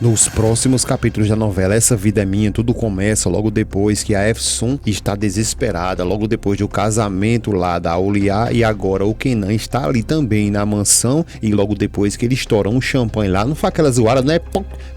Nos próximos capítulos da novela Essa Vida é Minha, tudo começa logo depois que a Efsun está desesperada, logo depois do casamento lá da Auliá, e agora o Kenan está ali também na mansão, e logo depois que ele estoura um champanhe lá, não faz aquela zoada, não é?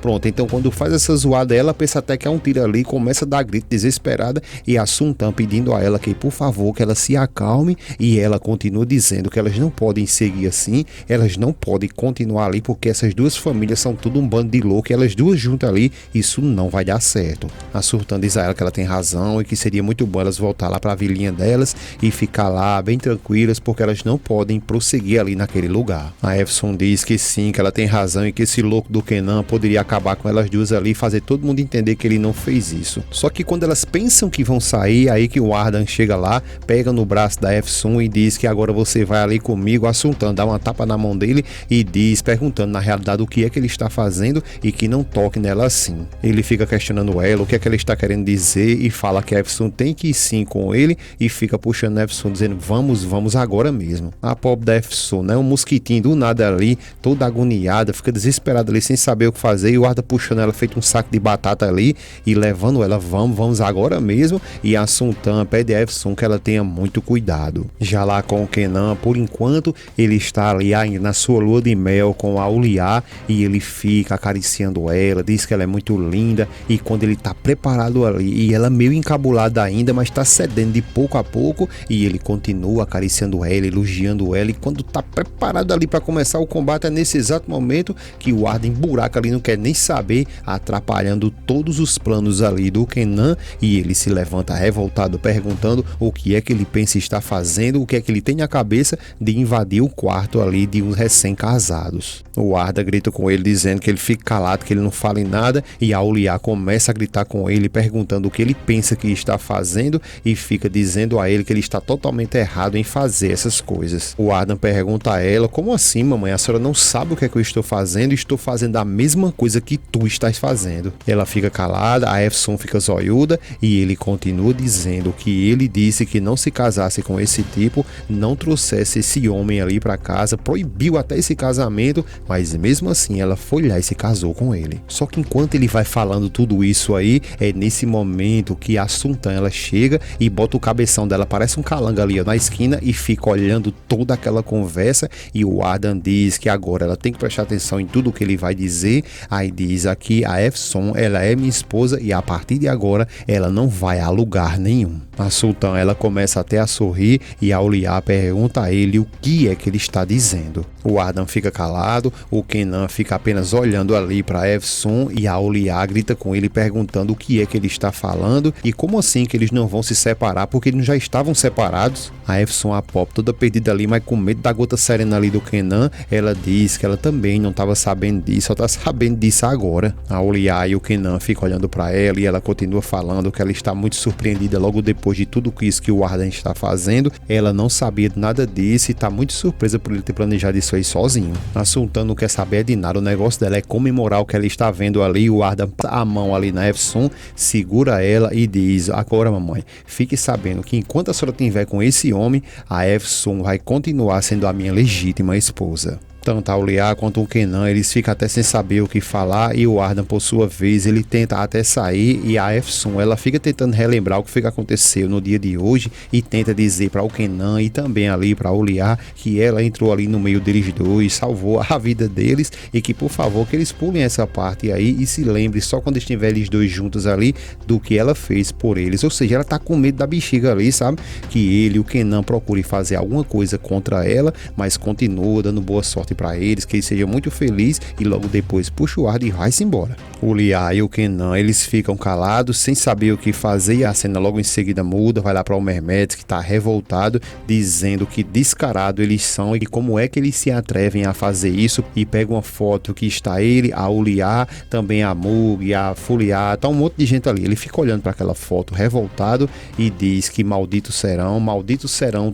Pronto, então quando faz essa zoada, ela pensa até que é um tiro ali, começa a dar grito desesperada, e a Sultan pedindo a ela que, por favor, que ela se acalme, e ela continua dizendo que elas não podem seguir assim, elas não podem continuar ali, porque essas duas famílias são tudo um bando de louco, elas duas juntas ali, isso não vai dar certo. A Sultan diz a ela que ela tem razão e que seria muito bom elas voltar lá para a vilinha delas e ficar lá bem tranquilas, porque elas não podem prosseguir ali naquele lugar. A Efsun diz que sim, que ela tem razão e que esse louco do Kenan poderia acabar com elas duas ali e fazer todo mundo entender que ele não fez isso. Só que quando elas pensam que vão sair, aí que o Ardan chega lá, pega no braço da Efsun e diz que agora você vai ali comigo. A Sultan dá uma tapa na mão dele e diz, perguntando na realidade o que é que ele está fazendo e que não toque nela assim. Ele fica questionando ela, o que é que ela está querendo dizer, e fala que a Efsun tem que ir sim com ele, e fica puxando a Efsun dizendo vamos agora mesmo. A pobre da Efsun, né, um mosquitinho do nada ali, toda agoniada, fica desesperada ali sem saber o que fazer, e o Arda puxando ela feito um saco de batata ali e levando ela, vamos agora mesmo, e a Sultan pede a Efsun que ela tenha muito cuidado. Já lá com o Kenan, por enquanto, ele está ali ainda na sua lua de mel com a Auliá, e ele fica acariciando ela, diz que ela é muito linda, e quando ele tá preparado ali, e ela meio encabulada ainda, mas tá cedendo de pouco a pouco, e ele continua acariciando ela, elogiando ela, e quando tá preparado ali para começar o combate, é nesse exato momento que o Arda emburaca ali, não quer nem saber, atrapalhando todos os planos ali do Kenan, e ele se levanta revoltado, perguntando o que é que ele pensa estar fazendo, o que é que ele tem na cabeça de invadir o quarto ali de uns recém-casados. O Arda grita com ele, dizendo que ele fica calado, que ele não fala em nada, e a Auliá começa a gritar com ele, perguntando o que ele pensa que está fazendo, e fica dizendo a ele que ele está totalmente errado em fazer essas coisas. O Ardan pergunta a ela, como assim, mamãe? A senhora não sabe o que é que eu estou fazendo? Estou fazendo a mesma coisa que tu estás fazendo. Ela fica calada, a Efsun fica zoiuda, e ele continua dizendo que ele disse que não se casasse com esse tipo, não trouxesse esse homem ali para casa, proibiu até esse casamento, mas mesmo assim ela foi lá e se casou com ele. Só que enquanto ele vai falando tudo isso aí, é nesse momento que a Sultan ela chega e bota o cabeção dela, parece um calanga ali ó, na esquina, e fica olhando toda aquela conversa, e o Ardan diz que agora ela tem que prestar atenção em tudo que ele vai dizer. Aí diz aqui, a Efsun, ela é minha esposa e a partir de agora ela não vai a lugar nenhum. A Sultan ela começa até a sorrir, e a Auliá pergunta a ele o que é que ele está dizendo. O Ardan fica calado, o Kenan fica apenas olhando ali para Efsun, e a Auliá grita com ele perguntando o que é que ele está falando e como assim que eles não vão se separar, porque eles já estavam separados. A Efsun, a pop toda perdida ali, mas com medo da gota serena ali do Kenan, ela diz que ela também não estava sabendo disso, só está sabendo disso agora. A Auliá e o Kenan ficam olhando para ela, e ela continua falando que ela está muito surpreendida logo depois de tudo isso que o Ardan está fazendo. Ela não sabia de nada disso e está muito surpresa por ele ter planejado isso aí sozinho. A Sultan não quer saber de nada, o negócio dela é comemorar o que ela está vendo ali. O Ardan a mão ali na Efsun, segura ela e diz, agora mamãe, fique sabendo que enquanto a senhora estiver com esse homem, a Efsun vai continuar sendo a minha legítima esposa. Tanto a Auliá quanto o Kenan, eles ficam até sem saber o que falar, e o Ardan, por sua vez, ele tenta até sair, e a Efsun, ela fica tentando relembrar o que foi que aconteceu no dia de hoje, e tenta dizer para o Kenan e também ali para a Auliá que ela entrou ali no meio deles dois, salvou a vida deles, e que por favor que eles pulem essa parte aí e se lembrem só quando estiverem eles dois juntos ali do que ela fez por eles. Ou seja, ela tá com medo da bexiga ali, sabe? Que ele, o Kenan, procure fazer alguma coisa contra ela, mas continua dando boa sorte para eles, que ele seja muito feliz, e logo depois puxa o Arda e vai-se embora. O Liá e o Kenan, eles ficam calados, sem saber o que fazer, e a cena logo em seguida muda, vai lá para o Mehmet, que está revoltado, dizendo que descarado eles são e como é que eles se atrevem a fazer isso, e pega uma foto que está ele, a Auliá, também a Mug, a Fuliá, tá um monte de gente ali. Ele fica olhando para aquela foto revoltado e diz que malditos serão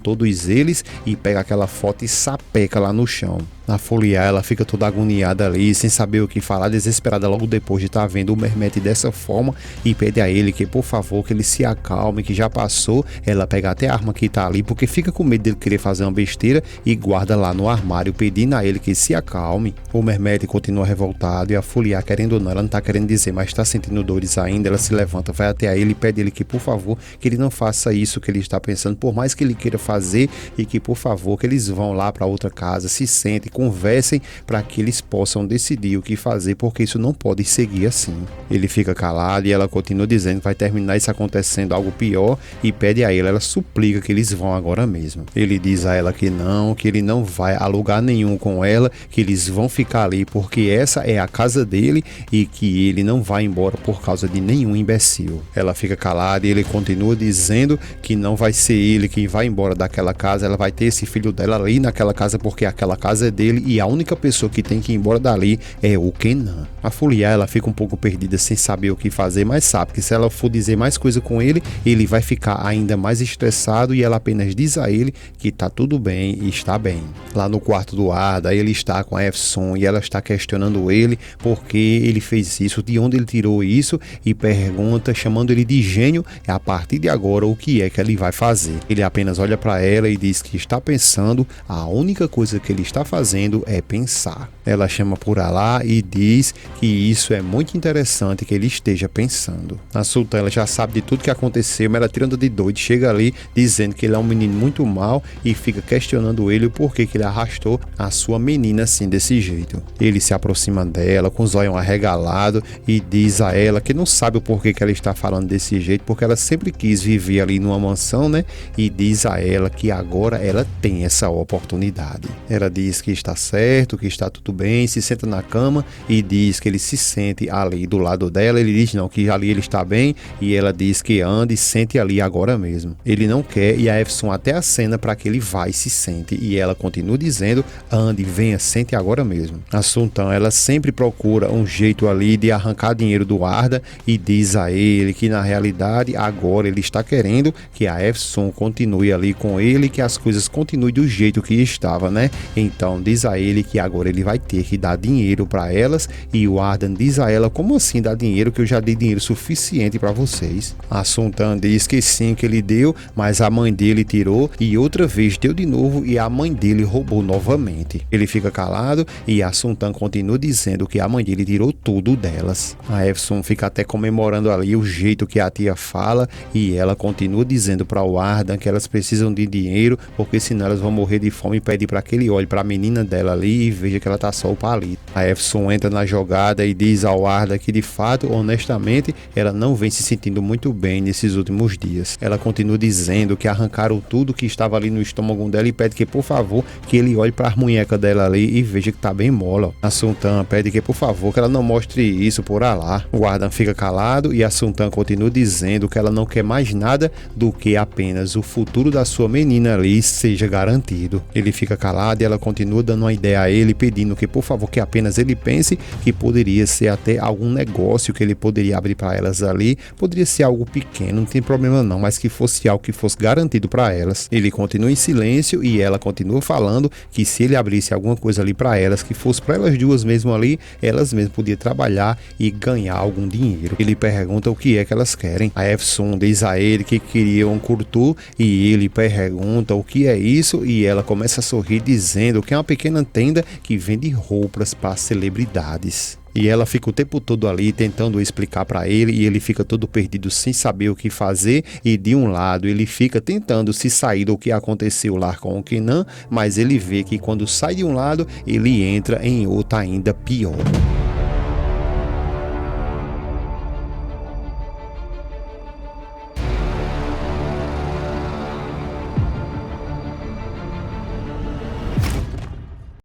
todos eles, e pega aquela foto e sapeca lá no chão. A Foliar, ela fica toda agoniada ali, sem saber o que falar, desesperada logo depois de estar vendo o Mehmet dessa forma, e pede a ele que, por favor, que ele se acalme, que já passou. Ela pega até a arma que tá ali, porque fica com medo dele querer fazer uma besteira, e guarda lá no armário, pedindo a ele que se acalme. O Mehmet continua revoltado, e a Foliar, querendo ou não, ela não tá querendo dizer, mas tá sentindo dores ainda. Ela se levanta, vai até a ele e pede a ele que, por favor, que ele não faça isso que ele está pensando, por mais que ele queira fazer, e que, por favor, que eles vão lá para outra casa, se sentem, conversem, para que eles possam decidir o que fazer, porque isso não pode seguir assim. Ele fica calado e ela continua dizendo que vai terminar isso acontecendo algo pior, e pede a ela suplica que eles vão agora mesmo. Ele diz a ela que ele não vai a lugar nenhum com ela, que eles vão ficar ali porque essa é a casa dele, e que ele não vai embora por causa de nenhum imbecil. Ela fica calada e ele continua dizendo que não vai ser ele que vai embora daquela casa, ela vai ter esse filho dela ali naquela casa, porque aquela casa é dele, e a única pessoa que tem que ir embora dali é o Kenan. A Foliar, ela fica um pouco perdida, sem saber o que fazer, mas sabe que se ela for dizer mais coisa com ele, ele vai ficar ainda mais estressado, e ela apenas diz a ele que tá tudo bem e está bem. Lá no quarto do Arda, ele está com a Efsun, e ela está questionando ele porque ele fez isso, de onde ele tirou isso, e pergunta, chamando ele de gênio, a partir de agora o que é que ele vai fazer. Ele apenas olha para ela e diz que está pensando, a única coisa que ele está fazendo é pensar. Ela chama por Alá e diz que isso é muito interessante que ele esteja pensando. A Sultã, ela já sabe de tudo que aconteceu, mas ela tirando de doido, chega ali dizendo que ele é um menino muito mau, e fica questionando ele o porquê que ele arrastou a sua menina assim desse jeito. Ele se aproxima dela com os olhos arregalados e diz a ela que não sabe o porquê que ela está falando desse jeito, porque ela sempre quis viver ali numa mansão, né? E diz a ela que agora ela tem essa oportunidade. Ela diz que está certo, que está tudo bem, se senta na cama e diz que ele se sente ali do lado dela. Ele diz não, que ali ele está bem, e ela diz que ande e sente ali agora mesmo. Ele não quer, e a Efsun até acena para que ele vá e se sente, e ela continua dizendo, ande, venha, sente agora mesmo. A Sultã, ela sempre procura um jeito ali de arrancar dinheiro do Arda, e diz a ele que na realidade agora ele está querendo que a Efsun continue ali com ele, que as coisas continuem do jeito que estava, né? Então diz a ele que agora ele vai ter que dar dinheiro para elas, e o Ardan diz a ela, como assim dar dinheiro, que eu já dei dinheiro suficiente para vocês? A Sultã diz que sim, que ele deu, mas a mãe dele tirou, e outra vez deu de novo, e a mãe dele roubou novamente. Ele fica calado, e a Sultã continua dizendo que a mãe dele tirou tudo delas. A Efsun fica até comemorando ali o jeito que a tia fala, e ela continua dizendo para o Ardan que elas precisam de dinheiro, porque senão elas vão morrer de fome, e pede para que ele olhe para a menina dela ali e veja que ela tá só o palito. A Efsun entra na jogada e diz ao Arda que de fato, honestamente, ela não vem se sentindo muito bem nesses últimos dias. Ela continua dizendo que arrancaram tudo que estava ali no estômago dela, e pede que, por favor, que ele olhe para a munheca dela ali e veja que tá bem mola. A Sultã pede que, por favor, que ela não mostre isso por Alá. O Ardan fica calado, e a Sultã continua dizendo que ela não quer mais nada do que apenas o futuro da sua menina ali seja garantido. Ele fica calado, e ela continua dando uma ideia a ele, pedindo que, por favor, que apenas ele pense que poderia ser até algum negócio que ele poderia abrir para elas ali. Poderia ser algo pequeno, não tem problema não, mas que fosse algo que fosse garantido para elas. Ele continua em silêncio, e ela continua falando que se ele abrisse alguma coisa ali para elas, que fosse para elas duas mesmo ali, elas mesmas podiam trabalhar e ganhar algum dinheiro. Ele pergunta o que é que elas querem. A Efsun diz a ele que queria um curtu, e ele pergunta o que é isso, e ela começa a sorrir dizendo que é uma pequena tenda que vende roupas para celebridades. E ela fica o tempo todo ali tentando explicar para ele, e ele fica todo perdido sem saber o que fazer. E de um lado ele fica tentando se sair do que aconteceu lá com o Kenan, mas ele vê que quando sai de um lado ele entra em outro ainda pior.